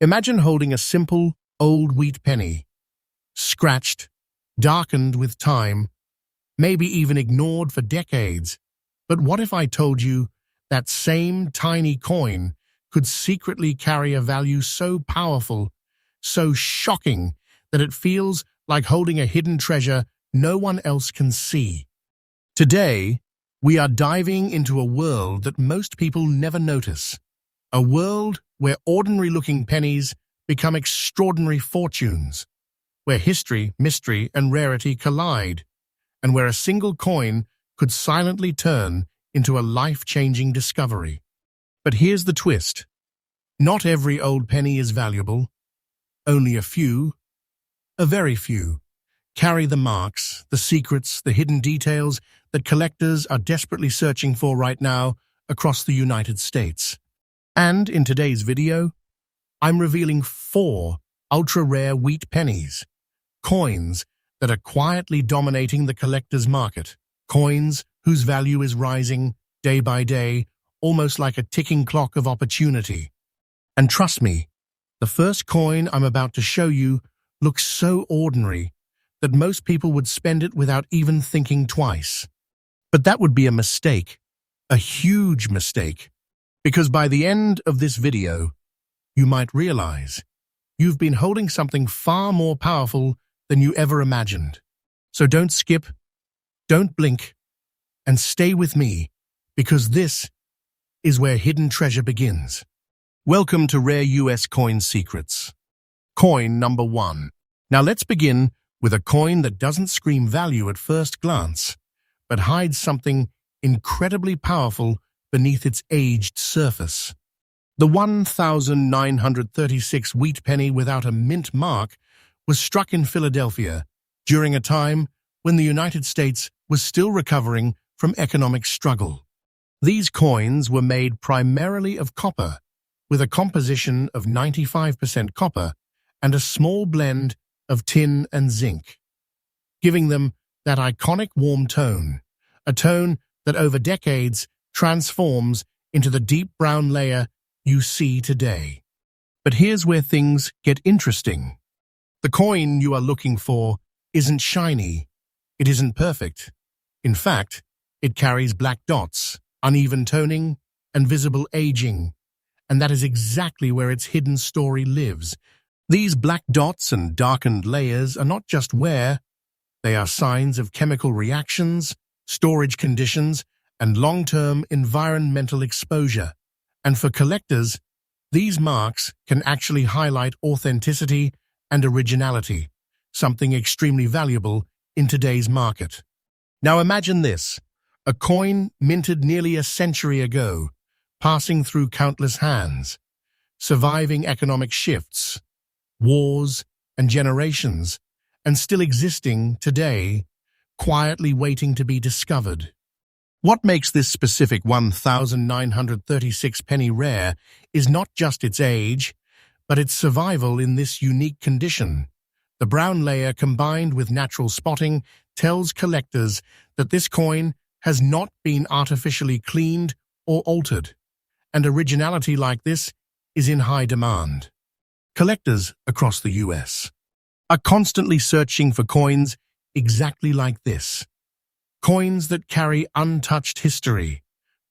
Imagine holding a simple, old wheat penny, scratched, darkened with time, maybe even ignored for decades. But what if I told you that same tiny coin could secretly carry a value so powerful, so shocking, that it feels like holding a hidden treasure no one else can see? Today, we are diving into a world that most people never notice. A world where ordinary-looking pennies become extraordinary fortunes, where history, mystery, and rarity collide, and where a single coin could silently turn into a life-changing discovery. But here's the twist. Not every old penny is valuable. Only a few, a very few, carry the marks, the secrets, the hidden details that collectors are desperately searching for right now across the United States. And in today's video, I'm revealing 4 ultra-rare wheat pennies, coins that are quietly dominating the collector's market, coins whose value is rising day by day, almost like a ticking clock of opportunity. And trust me, the first coin I'm about to show you looks so ordinary that most people would spend it without even thinking twice. But that would be a mistake, a huge mistake, because by the end of this video, you might realize you've been holding something far more powerful than you ever imagined. So don't skip, don't blink, and stay with me, because this is where hidden treasure begins. Welcome to Rare US Coin Secrets. Coin number 1. Now let's begin with a coin that doesn't scream value at first glance, but hides something incredibly powerful beneath its aged surface. The 1936 wheat penny without a mint mark was struck in Philadelphia during a time when the United States was still recovering from economic struggle. These coins were made primarily of copper, with a composition of 95% copper and a small blend of tin and zinc, giving them that iconic warm tone, a tone that over decades transforms into the deep brown layer you see today. But here's where things get interesting. The coin you are looking for isn't shiny. It isn't perfect. In fact, it carries black dots, uneven toning, and visible aging. And that is exactly where its hidden story lives. These black dots and darkened layers are not just wear, they are signs of chemical reactions, storage conditions, and long-term environmental exposure. And for collectors, these marks can actually highlight authenticity and originality, something extremely valuable in today's market. Now imagine this, a coin minted nearly a century ago, passing through countless hands, surviving economic shifts, wars, and generations, and still existing today, quietly waiting to be discovered. What makes this specific 1936 penny rare is not just its age, but its survival in this unique condition. The brown layer combined with natural spotting tells collectors that this coin has not been artificially cleaned or altered, and originality like this is in high demand. Collectors across the US are constantly searching for coins exactly like this. Coins that carry untouched history,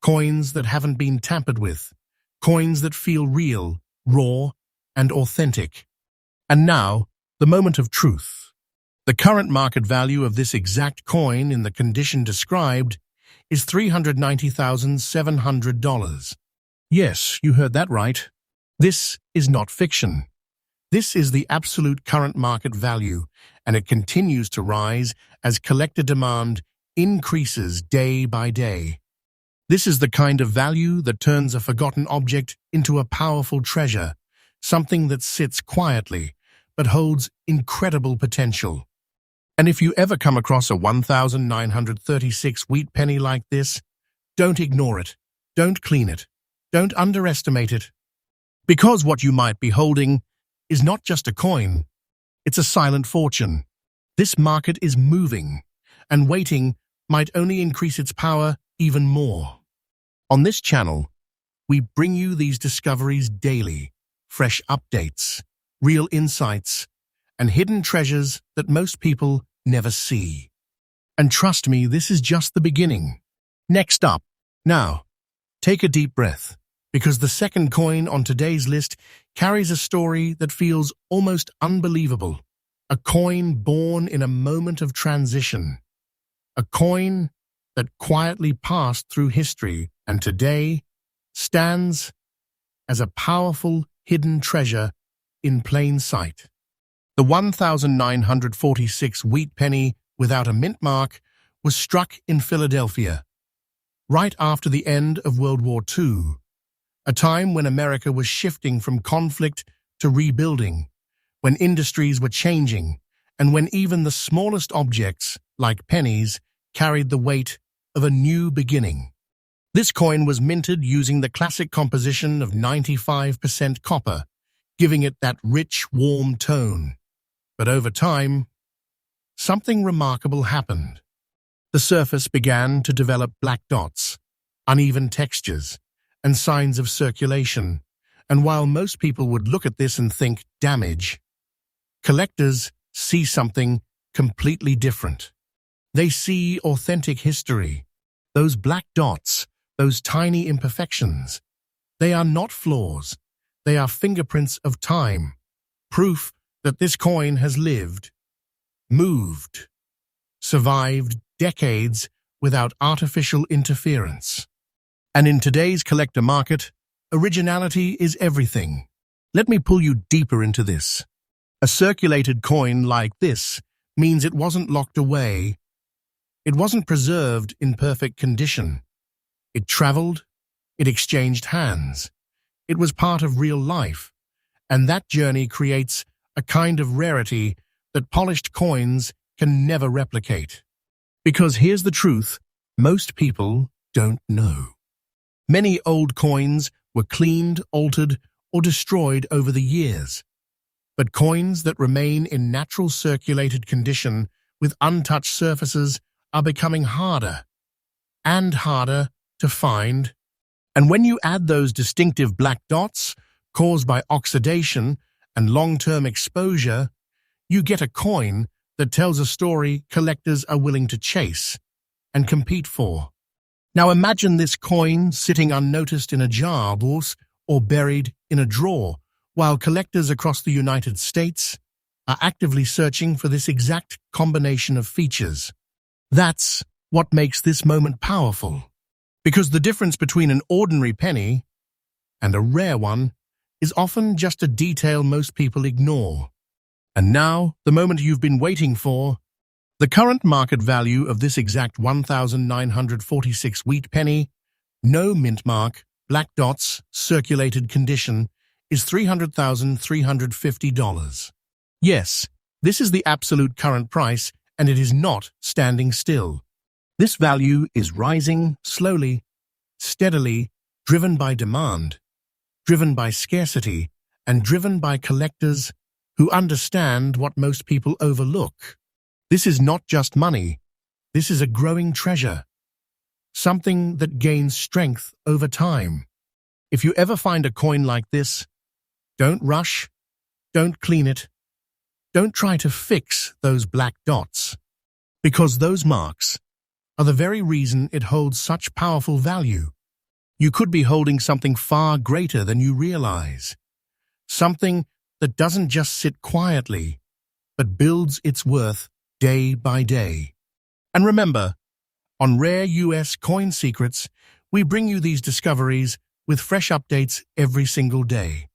coins that haven't been tampered with, coins that feel real, raw, and authentic. And now, the moment of truth. The current market value of this exact coin in the condition described is $390,700. Yes, you heard that right. This is not fiction. This is the absolute current market value, and it continues to rise as collector demand increases day by day. This is the kind of value that turns a forgotten object into a powerful treasure, something that sits quietly but holds incredible potential. And if you ever come across a 1936 wheat penny like this, don't ignore it, don't clean it, don't underestimate it. Because what you might be holding is not just a coin, it's a silent fortune. This market is moving, and waiting might only increase its power even more. On this channel, we bring you these discoveries daily, fresh updates, real insights, and hidden treasures that most people never see. And trust me, this is just the beginning. Next up, now, take a deep breath, because the second coin on today's list carries a story that feels almost unbelievable. A coin born in a moment of transition. A coin that quietly passed through history and today stands as a powerful hidden treasure in plain sight. The 1946 wheat penny without a mint mark was struck in Philadelphia, right after the end of World War II, a time when America was shifting from conflict to rebuilding, when industries were changing, and when even the smallest objects, like pennies, carried the weight of a new beginning. This coin was minted using the classic composition of 95% copper, giving it that rich, warm tone. But over time, something remarkable happened. The surface began to develop black dots, uneven textures, and signs of circulation. And while most people would look at this and think damage, collectors see something completely different. They see authentic history. Those black dots, those tiny imperfections, they are not flaws. They are fingerprints of time, proof that this coin has lived, moved, survived decades without artificial interference. And in today's collector market, originality is everything. Let me pull you deeper into this. A circulated coin like this means it wasn't locked away. It wasn't preserved in perfect condition. It traveled, it exchanged hands. It was part of real life, and that journey creates a kind of rarity that polished coins can never replicate. Because here's the truth, most people don't know. Many old coins were cleaned, altered, or destroyed over the years. But coins that remain in natural circulated condition with untouched surfaces are becoming harder and harder to find. And when you add those distinctive black dots caused by oxidation and long-term exposure, you get a coin that tells a story collectors are willing to chase and compete for. Now imagine this coin sitting unnoticed in a jar or buried in a drawer, while collectors across the United States are actively searching for this exact combination of features. That's what makes this moment powerful. Because the difference between an ordinary penny and a rare one is often just a detail most people ignore. And now, the moment you've been waiting for. The current market value of this exact 1946 wheat penny, no mint mark, black dots, circulated condition, is $300,350. Yes, this is the absolute current price, and it is not standing still. This value is rising slowly, steadily, driven by demand, driven by scarcity, and driven by collectors who understand what most people overlook. This is not just money. This is a growing treasure, something that gains strength over time. If you ever find a coin like this, don't rush, don't clean it, don't try to fix those black dots, because those marks are the very reason it holds such powerful value. You could be holding something far greater than you realize, something that doesn't just sit quietly, but builds its worth day by day. And remember, on Rare US Coin Secrets, we bring you these discoveries with fresh updates every single day.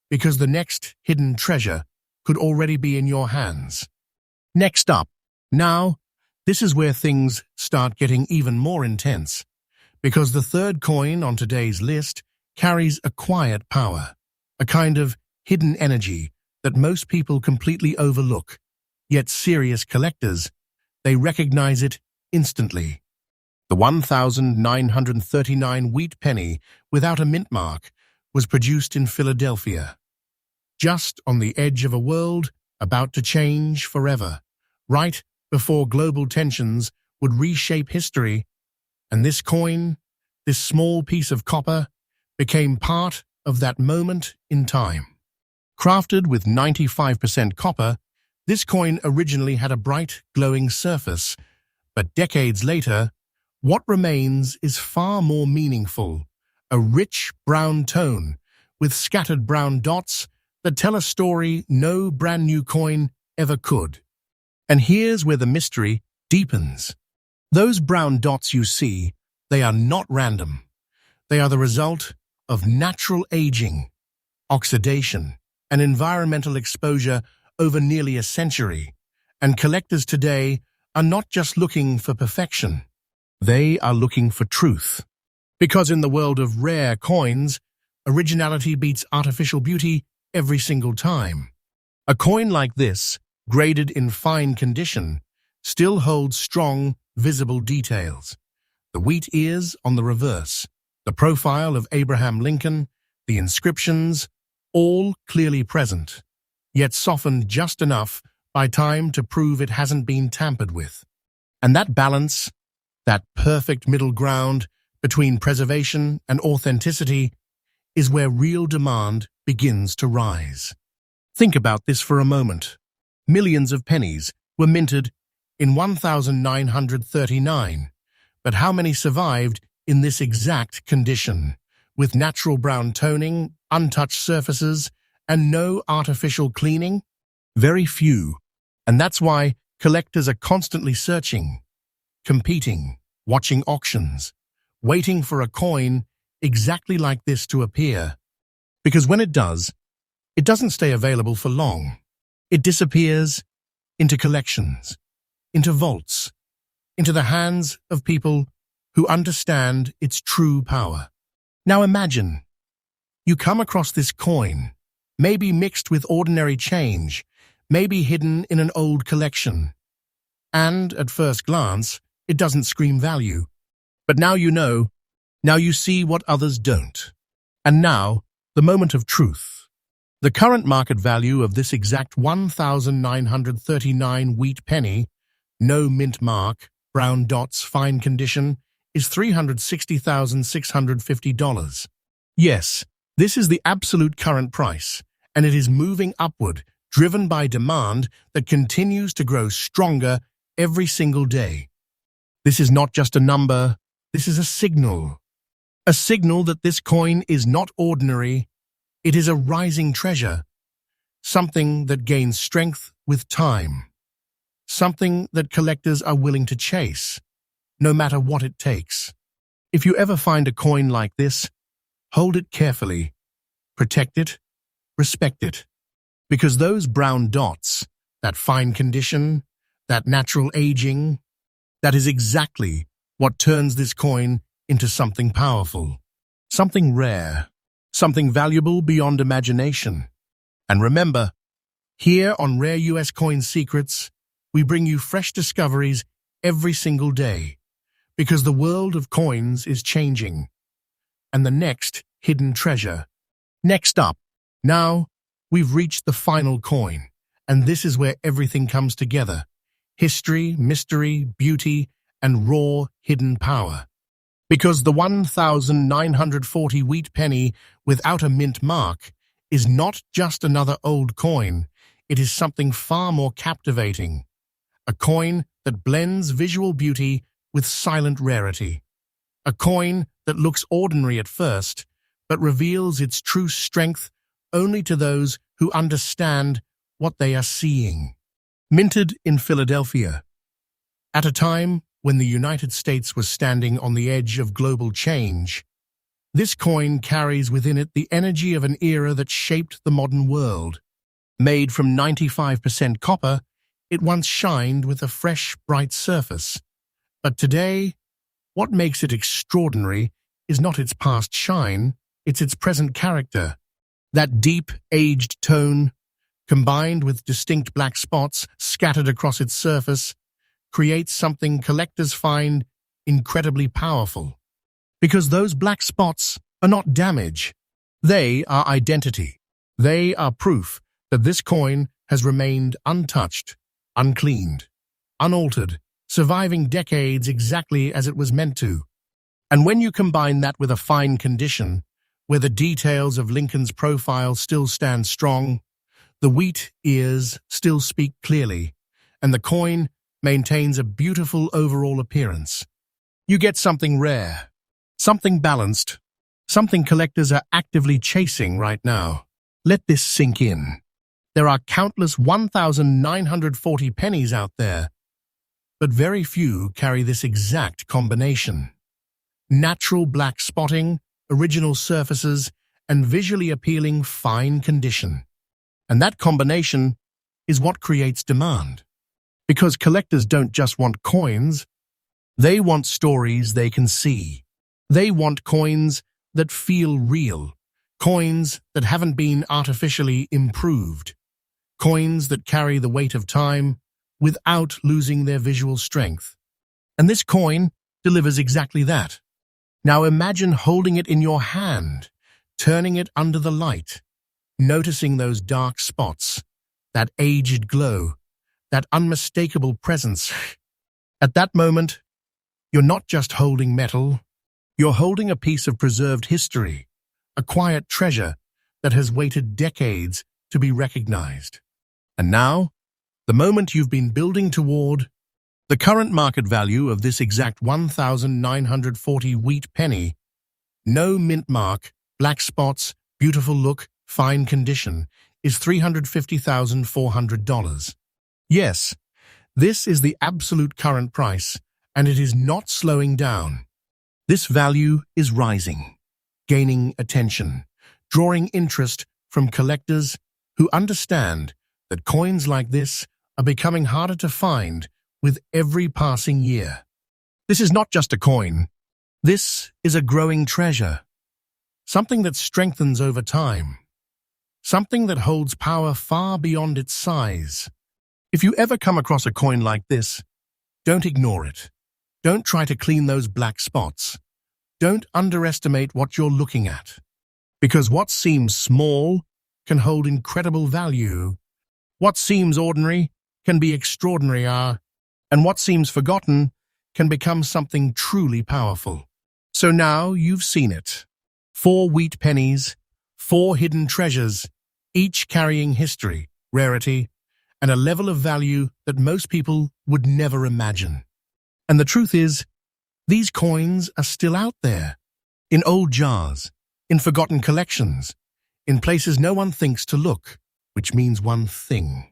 Because the next hidden treasure could already be in your hands. Next up, now, this is where things start getting even more intense. Because the third coin on today's list carries a quiet power, a kind of hidden energy that most people completely overlook. Yet serious collectors, they recognize it instantly. The 1939 wheat penny without a mint mark was produced in Philadelphia, just on the edge of a world about to change forever, right before global tensions would reshape history. And this coin, this small piece of copper, became part of that moment in time. Crafted with 95% copper, this coin originally had a bright, glowing surface, but decades later, what remains is far more meaningful, a rich brown tone with scattered brown dots that tell a story no brand new coin ever could. And here's where the mystery deepens. Those brown dots you see, they are not random. They are the result of natural aging, oxidation, and environmental exposure over nearly a century. And collectors today are not just looking for perfection. They are looking for truth. Because in the world of rare coins, originality beats artificial beauty every single time. A coin like this, graded in fine condition, still holds strong, visible details. The wheat ears on the reverse, the profile of Abraham Lincoln, the inscriptions, all clearly present, yet softened just enough by time to prove it hasn't been tampered with. And that balance, that perfect middle ground between preservation and authenticity, is where real demand begins to rise. Think about this for a moment. Millions of pennies were minted in 1939, but how many survived in this exact condition, with natural brown toning, untouched surfaces, and no artificial cleaning? Very few. And that's why collectors are constantly searching, competing, watching auctions, waiting for a coin exactly like this to appear. Because when it does, it doesn't stay available for long. It disappears into collections, into vaults, into the hands of people who understand its true power. Now imagine, you come across this coin, maybe mixed with ordinary change, maybe hidden in an old collection. And, at first glance, it doesn't scream value. But now you know, now you see what others don't. And now, the moment of truth. The current market value of this exact 1939 wheat penny, no mint mark, brown dots, fine condition, is $360,650. Yes, this is the absolute current price, and it is moving upward, driven by demand that continues to grow stronger every single day. This is not just a number, this is a signal. A signal that this coin is not ordinary, it is a rising treasure, something that gains strength with time, something that collectors are willing to chase, no matter what it takes. If you ever find a coin like this, hold it carefully, protect it, respect it, because those brown dots, that fine condition, that natural aging, that is exactly what turns this coin into something powerful, something rare, something valuable beyond imagination. And remember, here on Rare US Coin Secrets, we bring you fresh discoveries every single day, because the world of coins is changing, and the next hidden treasure. Next up, now we've reached the final coin, and this is where everything comes together. History, mystery, beauty, and raw hidden power. Because the 1940 wheat penny without a mint mark is not just another old coin, it is something far more captivating. A coin that blends visual beauty with silent rarity. A coin that looks ordinary at first, but reveals its true strength only to those who understand what they are seeing. Minted in Philadelphia. At a time when the United States was standing on the edge of global change, this coin carries within it the energy of an era that shaped the modern world. Made from 95% copper, it once shined with a fresh, bright surface. But today, what makes it extraordinary is not its past shine, it's its present character. That deep, aged tone, combined with distinct black spots scattered across its surface, creates something collectors find incredibly powerful. Because those black spots are not damage. They are identity. They are proof that this coin has remained untouched, uncleaned, unaltered, surviving decades exactly as it was meant to. And when you combine that with a fine condition, where the details of Lincoln's profile still stand strong, the wheat ears still speak clearly, and the coin maintains a beautiful overall appearance. You get something rare, something balanced, something collectors are actively chasing right now. Let this sink in. There are countless 1,940 pennies out there, but very few carry this exact combination. Natural black spotting, original surfaces, and visually appealing fine condition. And that combination is what creates demand. Because collectors don't just want coins, they want stories they can see. They want coins that feel real, coins that haven't been artificially improved, coins that carry the weight of time without losing their visual strength. And this coin delivers exactly that. Now imagine holding it in your hand, turning it under the light, noticing those dark spots, that aged glow, that unmistakable presence. At that moment, you're not just holding metal, you're holding a piece of preserved history, a quiet treasure that has waited decades to be recognized. And now, the moment you've been building toward, the current market value of this exact 1,940 wheat penny, no mint mark, black spots, beautiful look, fine condition, is $350,400. Yes, this is the absolute current price, and it is not slowing down. This value is rising, gaining attention, drawing interest from collectors who understand that coins like this are becoming harder to find with every passing year. This is not just a coin. This is a growing treasure, something that strengthens over time, something that holds power far beyond its size. If you ever come across a coin like this, don't ignore it. Don't try to clean those black spots. Don't underestimate what you're looking at. Because what seems small can hold incredible value. What seems ordinary can be extraordinary, and what seems forgotten can become something truly powerful. So now you've seen it. 4 wheat pennies, 4 hidden treasures, each carrying history, rarity, and a level of value that most people would never imagine. And the truth is, these coins are still out there, in old jars, in forgotten collections, in places no one thinks to look, which means one thing.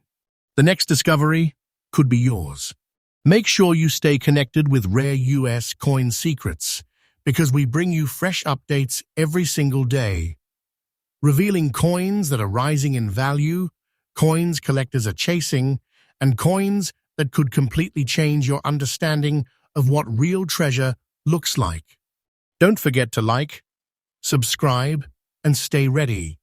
The next discovery could be yours. Make sure you stay connected with Rare US Coin Secrets, because we bring you fresh updates every single day, revealing coins that are rising in value, coins collectors are chasing, and coins that could completely change your understanding of what real treasure looks like. Don't forget to like, subscribe, and stay ready.